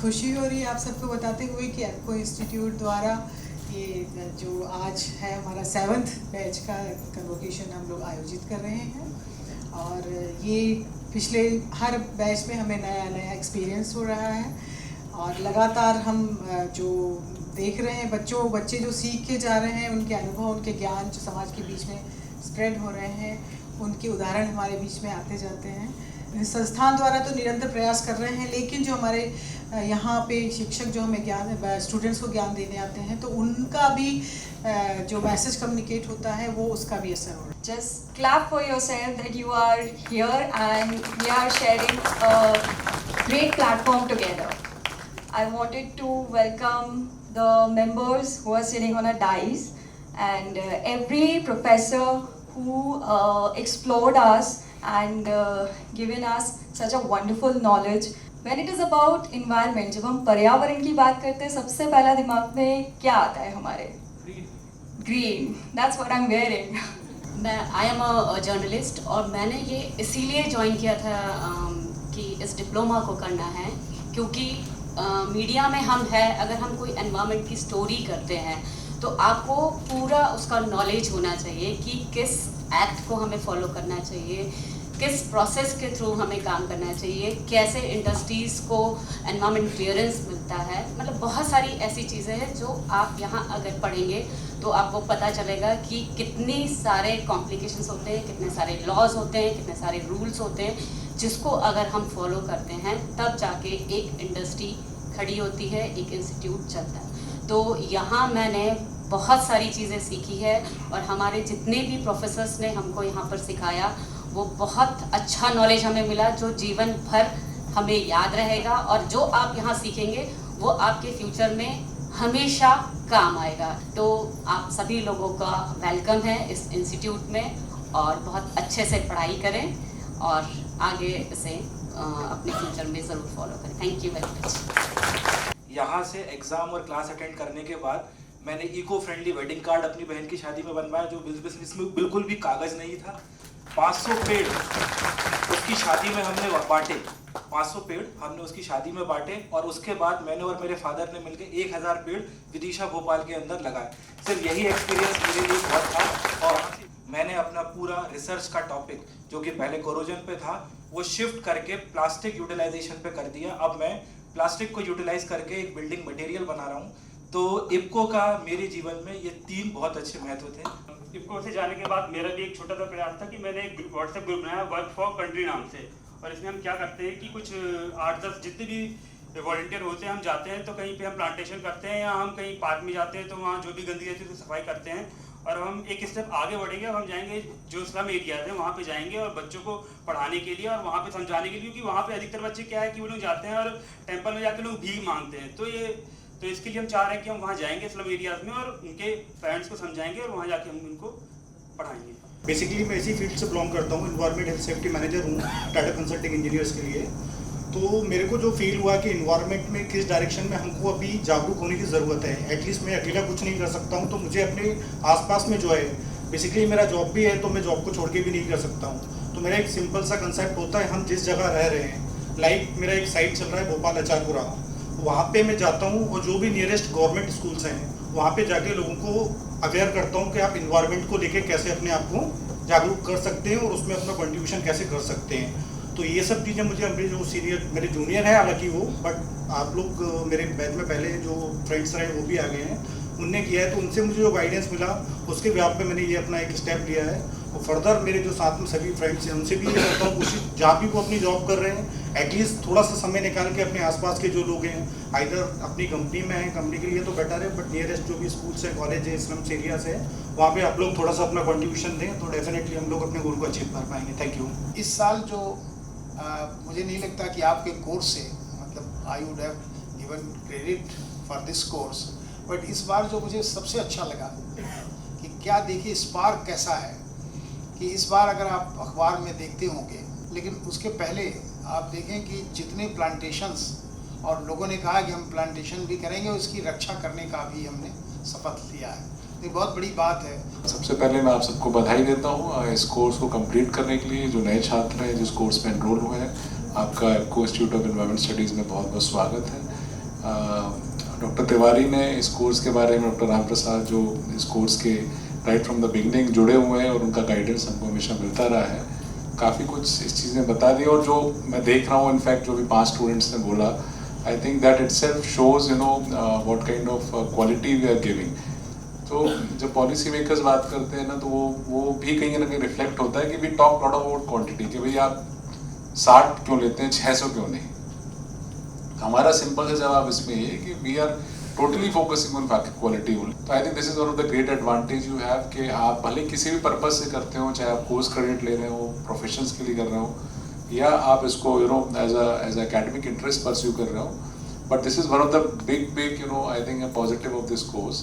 खुशी हो रही है आप सबको बताते हुए कि एप्को इंस्टीट्यूट द्वारा ये जो आज है हमारा 7th बैच का कन्वोकेशन हम लोग आयोजित कर रहे हैं। और ये पिछले हर बैच में हमें नया नया एक्सपीरियंस हो रहा है और लगातार हम जो देख रहे हैं बच्चे जो सीख के जा रहे हैं, उनके अनुभव, उनके ज्ञान जो समाज के बीच में स्प्रेड हो रहे हैं, उनके उदाहरण हमारे बीच में आते जाते हैं। संस्थान द्वारा तो निरंतर प्रयास कर रहे हैं, लेकिन जो हमारे यहाँ पे शिक्षक जो हमें ज्ञान स्टूडेंट्स को ज्ञान देने आते हैं, तो उनका भी जो मैसेज कम्युनिकेट होता है वो उसका भी असर हो रहा है। Just clap for yourself that you are here and we are sharing a great platform together. I wanted to welcome the members who are sitting on a dais and every professor who explored us and given us such a wonderful knowledge. When it is about environment, जब हम पर्यावरण की बात करते हैं, सबसे पहला दिमाग में क्या आता है हमारे? Green. That's what I'm wearing. I am a journalist और मैंने ये इसीलिए ज्वाइन किया था कि इस डिप्लोमा को करना है, क्योंकि मीडिया में हम है, अगर हम कोई एनवायरनमेंट की स्टोरी करते हैं तो आपको पूरा उसका नॉलेज होना चाहिए कि किस एक्ट को हमें फॉलो करना चाहिए, किस प्रोसेस के थ्रू हमें काम करना चाहिए, कैसे इंडस्ट्रीज़ को एनवायरनमेंट क्लियरेंस मिलता है। मतलब बहुत सारी ऐसी चीज़ें हैं जो आप यहाँ अगर पढ़ेंगे तो आपको पता चलेगा कि कितने सारे कॉम्प्लिकेशंस होते हैं, कितने सारे लॉज होते हैं, कितने सारे रूल्स होते हैं, जिसको अगर हम फॉलो करते हैं तब जाके एक इंडस्ट्री खड़ी होती है, एक इंस्टीट्यूट चलता है। तो यहाँ मैंने बहुत सारी चीज़ें सीखी है और हमारे जितने भी प्रोफेसर्स ने हमको यहाँ पर सिखाया वो बहुत अच्छा नॉलेज हमें मिला, जो जीवन भर हमें याद रहेगा और जो आप यहाँ सीखेंगे वो आपके फ्यूचर में हमेशा काम आएगा। तो आप सभी लोगों का वेलकम है इस इंस्टीट्यूट में और बहुत अच्छे से पढ़ाई करें और आगे इसे अपने फ्यूचर में ज़रूर फॉलो करें। Thank you very much. यहाँ से एग्ज़ाम और क्लास अटेंड करने के बाद मैंने इको फ्रेंडली वेडिंग कार्ड अपनी बहन की शादी में बनवाया, जो इसमें बिल्कुल भी कागज़ नहीं था। 500 पेड़ उसकी शादी में हमने बांटे, 500 पेड़ हमने उसकी शादी में बांटे और उसके बाद मैंने और मेरे फादर ने मिलकर 1000 पेड़ विदिशा भोपाल के अंदर लगाए। सिर्फ यही एक्सपीरियंस मेरे लिए बहुत था और मैंने अपना पूरा रिसर्च का टॉपिक जो कि पहले कोरोजन पे था वो शिफ्ट करके प्लास्टिक यूटिलाइजेशन पे कर दिया। अब मैं प्लास्टिक को यूटिलाइज करके एक बिल्डिंग मटेरियल बना रहा हूँ। तो इप्को का मेरे जीवन में ये 3 बहुत अच्छे महत्व थे। इप्को से जाने के बाद मेरा भी एक छोटा सा प्रयास था कि मैंने एक व्हाट्सएप ग्रुप बनाया वर्क फॉर कंट्री नाम से, और इसमें हम क्या करते हैं कि कुछ 8-10 जितने भी वॉलंटियर होते हैं, हम जाते हैं तो कहीं पे हम प्लांटेशन करते हैं या हम कहीं पार्क में जाते हैं तो वहाँ जो भी गंदगी रहती है उसकी सफाई करते हैं। और हम एक स्टेप आगे बढ़ेंगे और हम जाएंगे जो स्लम एरियाज हैं वहाँ पे जाएंगे और बच्चों को पढ़ाने के लिए और वहाँ पे समझाने के लिए, क्योंकि वहाँ पे अधिकतर बच्चे क्या है कि वो लोग जाते हैं और टेम्पल में जाकर लोग भीख मांगते हैं। तो इसके लिए हम चाह रहे हैं कि हम वहाँ जाएंगे स्लम एरियाज में और उनके पेरेंट्स को समझाएंगे और वहाँ जाके हम उनको पढ़ाएंगे। बेसिकली मैं इसी फील्ड से बिलोंग करता हूँ, इन्वायरमेंट हेल्थ सेफ्टी मैनेजर हूँ टाटा कंसल्टिंग इंजीनियर्स के लिए। तो मेरे को जो फील हुआ कि इन्वायरमेंट में किस डायरेक्शन में हमको अभी जागरूक होने की ज़रूरत है। एटलीस्ट मैं अकेला कुछ नहीं कर सकता हूँ, तो मुझे अपने आसपास में जो है, बेसिकली मेरा जॉब भी है तो मैं जॉब को छोड़ के भी नहीं कर सकता हूँ। तो मेरा एक सिंपल सा कंसेप्ट होता है, हम जिस जगह रह रहे हैं, लाइक मेरा एक साइट चल रहा है भोपाल अचारपुरा, वहाँ पे मैं जाता हूँ और जो भी नियरेस्ट गवर्नमेंट स्कूल्स हैं वहाँ पे जाके लोगों को अवेयर करता हूँ कि आप इन्वायरमेंट को लेके कैसे अपने आप को जागरूक कर सकते हैं और उसमें अपना कंट्रीब्यूशन कैसे कर सकते हैं। तो ये सब चीज़ें मुझे अपने जो सीनियर मेरे जूनियर हैं हालांकि वो, बट आप लोग मेरे बैच में पहले जो फ्रेंड्स रहे वो भी आ गए हैं, उनने किया है, तो उनसे मुझे जो गाइडेंस मिला उसके व्याप पे मैंने ये अपना एक स्टेप लिया है। और फर्दर मेरे जो साथ में सभी फ्रेंड्स हैं उनसे भी ये करता हूँ कोशिश, जहाँ भी वो अपनी जॉब कर रहे हैं एटलीस्ट थोड़ा सा समय निकाल के अपने आसपास के जो लोग हैं, आइदर अपनी कंपनी में हैं, कंपनी के लिए तो बेटर है, बट नियरेस्ट जो भी स्कूल्स हैं, कॉलेज है, स्लम्स एरियाज है, वहाँ पे आप लोग थोड़ा सा अपना कंट्रीब्यूशन दें तो डेफिनेटली हम लोग अपने गोल को अचीव कर पाएंगे। Thank you. इस साल जो मुझे नहीं लगता कि आपके कोर्स से, मतलब I would have given credit for this course, but इस बार जो मुझे सबसे अच्छा लगा कि क्या देखिए स्पार्क कैसा है कि इस बार अगर आप अखबार में देखते होंगे, लेकिन उसके पहले आप देखें कि जितने प्लांटेशंस, और लोगों ने कहा कि हम प्लांटेशन भी करेंगे और उसकी रक्षा करने का भी हमने शपथ लिया है। ये बहुत बड़ी बात है। सबसे पहले मैं आप सबको बधाई देता हूँ इस कोर्स को कंप्लीट करने के लिए। जो नए छात्र हैं जिस कोर्स में एनरोल हुए हैं, आपका EPCO institute of environment studies में बहुत बहुत स्वागत है। डॉक्टर तिवारी ने इस कोर्स के बारे में, डॉक्टर राम प्रसाद जो इस कोर्स के राइट फ्रॉम द बिगनिंग जुड़े हुए हैं और उनका गाइडेंस हमको हमेशा मिलता रहा है, काफ़ी कुछ इस चीज़ में बता दी। और जो मैं देख रहा हूँ इनफैक्ट जो भी 5 स्टूडेंट्स ने बोला, I think that itself shows what kind of quality we are giving. तो जब पॉलिसी मेकर्स बात करते हैं ना, तो वो भी कहीं ना कहीं रिफ्लेक्ट होता है कि we talk lot about quantity, कि भाई आप 60 क्यों लेते हैं, 600 क्यों नहीं। हमारा सिंपल सा जवाब इसमें ये है कि we are totally focusing on quality. तो I think this is one of the great advantage you have कि आप भले किसी भी पर्पज से करते हो, चाहे आप कोर्स क्रेडिट ले रहे हो, प्रोफेशंस के लिए कर रहे हो, या आप इसको एज एकेडमिक इंटरेस्ट परस्यू कर रहे हो, but this is one of the big I think positive of this course